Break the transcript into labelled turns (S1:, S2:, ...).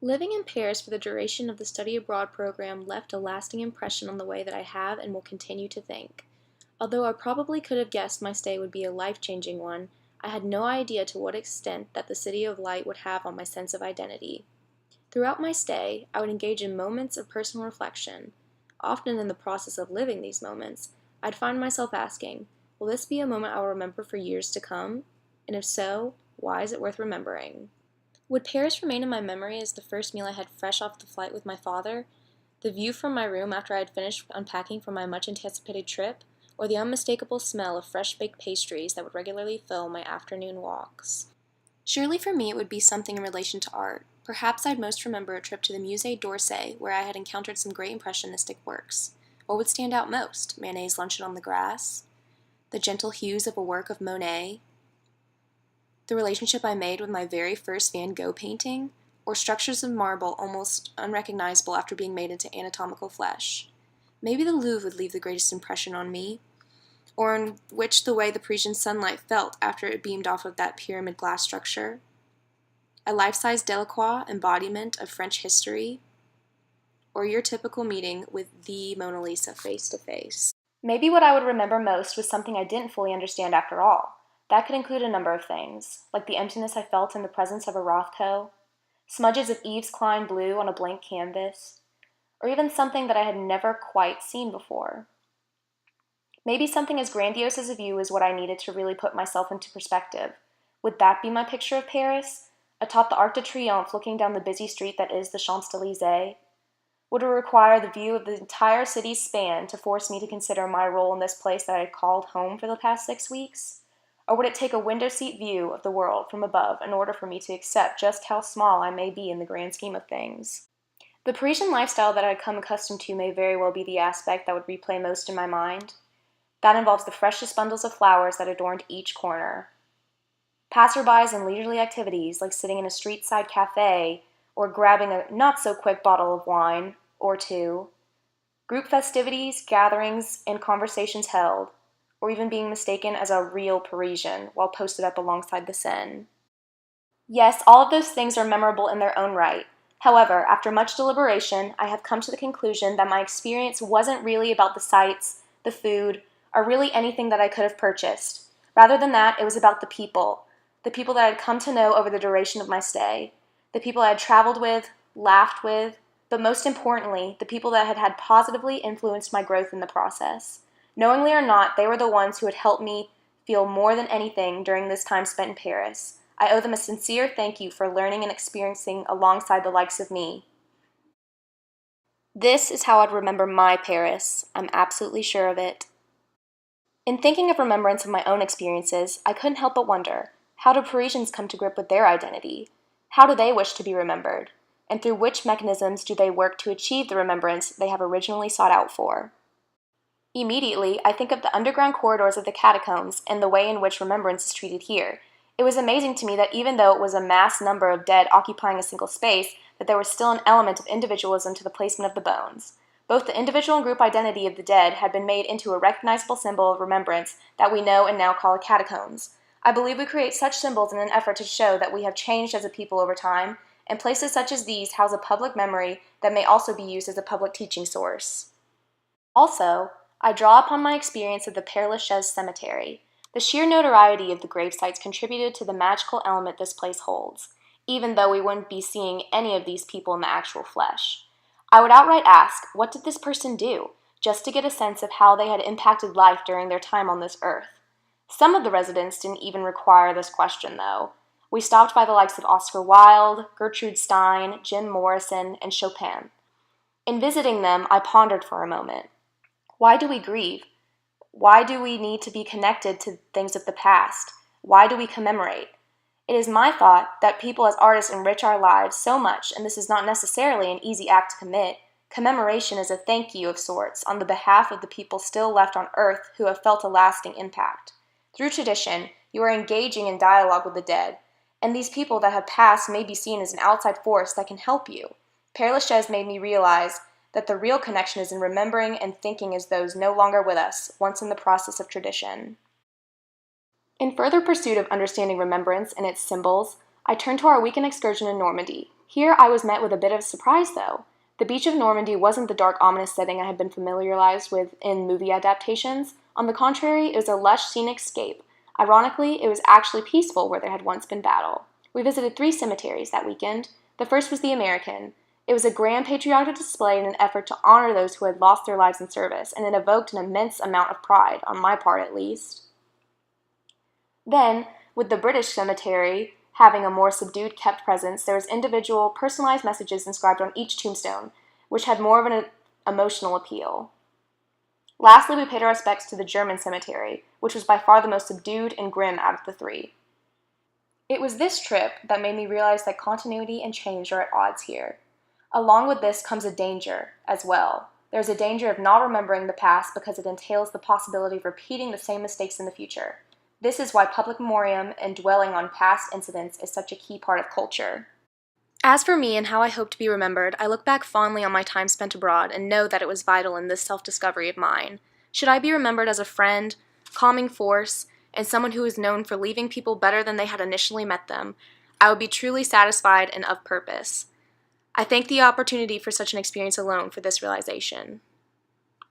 S1: Living in Paris for the duration of the study abroad program left a lasting impression on the way that I have and will continue to think. Although I probably could have guessed my stay would be a life-changing one, I had no idea to what extent that the City of Light would have on my sense of identity. Throughout my stay, I would engage in moments of personal reflection. Often in the process of living these moments, I'd find myself asking, will this be a moment I will remember for years to come? And if so, why is it worth remembering? Would Paris remain in my memory as the first meal I had fresh off the flight with my father, the view from my room after I had finished unpacking for my much-anticipated trip, or the unmistakable smell of fresh-baked pastries that would regularly fill my afternoon walks? Surely for me it would be something in relation to art. Perhaps I'd most remember a trip to the Musée d'Orsay, where I had encountered some great impressionistic works. What would stand out most? Manet's Luncheon on the Grass? The gentle hues of a work of Monet? The relationship I made with my very first Van Gogh painting, or structures of marble almost unrecognizable after being made into anatomical flesh. Maybe the Louvre would leave the greatest impression on me, or in which the way the Parisian sunlight felt after it beamed off of that pyramid glass structure. A life-size Delacroix embodiment of French history, or your typical meeting with the Mona Lisa face to face. Maybe what I would remember most was something I didn't fully understand after all. That could include a number of things, like the emptiness I felt in the presence of a Rothko, smudges of Yves Klein blue on a blank canvas, or even something that I had never quite seen before. Maybe something as grandiose as a view is what I needed to really put myself into perspective. Would that be my picture of Paris, atop the Arc de Triomphe looking down the busy street that is the Champs-Élysées? Would it require the view of the entire city's span to force me to consider my role in this place that I had called home for the past 6 weeks? Or would it take a window seat view of the world from above in order for me to accept just how small I may be in the grand scheme of things? The Parisian lifestyle that I had come accustomed to may very well be the aspect that would replay most in my mind. That involves the freshest bundles of flowers that adorned each corner, passerbys and leisurely activities like sitting in a street-side cafe or grabbing a not-so-quick bottle of wine or two, group festivities, gatherings, and conversations held, or even being mistaken as a real Parisian while posted up alongside the Seine. Yes, all of those things are memorable in their own right. However, after much deliberation, I have come to the conclusion that my experience wasn't really about the sights, the food, or really anything that I could have purchased. Rather than that, it was about the people that I had come to know over the duration of my stay, the people I had traveled with, laughed with, but most importantly, the people that had positively influenced my growth in the process. Knowingly or not, they were the ones who had helped me feel more than anything during this time spent in Paris. I owe them a sincere thank you for learning and experiencing alongside the likes of me. This is how I'd remember my Paris. I'm absolutely sure of it. In thinking of remembrance of my own experiences, I couldn't help but wonder, how do Parisians come to grip with their identity? How do they wish to be remembered? And through which mechanisms do they work to achieve the remembrance they have originally sought out for? Immediately, I think of the underground corridors of the catacombs and the way in which remembrance is treated here. It was amazing to me that even though it was a mass number of dead occupying a single space, that there was still an element of individualism to the placement of the bones. Both the individual and group identity of the dead had been made into a recognizable symbol of remembrance that we know and now call catacombs. I believe we create such symbols in an effort to show that we have changed as a people over time, and places such as these house a public memory that may also be used as a public teaching source. Also, I draw upon my experience of the Père Lachaise Cemetery. The sheer notoriety of the grave sites contributed to the magical element this place holds, even though we wouldn't be seeing any of these people in the actual flesh. I would outright ask, what did this person do, just to get a sense of how they had impacted life during their time on this earth? Some of the residents didn't even require this question, though. We stopped by the likes of Oscar Wilde, Gertrude Stein, Jim Morrison, and Chopin. In visiting them, I pondered for a moment. Why do we grieve? Why do we need to be connected to things of the past? Why do we commemorate? It is my thought that people as artists enrich our lives so much, and this is not necessarily an easy act to commit. Commemoration is a thank you of sorts on the behalf of the people still left on earth who have felt a lasting impact. Through tradition, you are engaging in dialogue with the dead, and these people that have passed may be seen as an outside force that can help you. Père Lachaise made me realize that the real connection is in remembering and thinking as those no longer with us, once in the process of tradition. In further pursuit of understanding remembrance and its symbols, I turned to our weekend excursion in Normandy. Here I was met with a bit of surprise, though. The beach of Normandy wasn't the dark, ominous setting I had been familiarized with in movie adaptations. On the contrary, it was a lush, scenic scape. Ironically, it was actually peaceful where there had once been battle. We visited 3 cemeteries that weekend. The first was the American. It was a grand patriotic display in an effort to honor those who had lost their lives in service, and it evoked an immense amount of pride, on my part at least. Then, with the British cemetery having a more subdued kept presence, there was individual, personalized messages inscribed on each tombstone, which had more of an emotional appeal. Lastly, we paid our respects to the German cemetery, which was by far the most subdued and grim out of the 3. It was this trip that made me realize that continuity and change are at odds here. Along with this comes a danger, as well. There's a danger of not remembering the past because it entails the possibility of repeating the same mistakes in the future. This is why public memoriam and dwelling on past incidents is such a key part of culture. As for me and how I hope to be remembered, I look back fondly on my time spent abroad and know that it was vital in this self-discovery of mine. Should I be remembered as a friend, calming force, and someone who is known for leaving people better than they had initially met them, I would be truly satisfied and of purpose. I thank the opportunity for such an experience alone for this realization.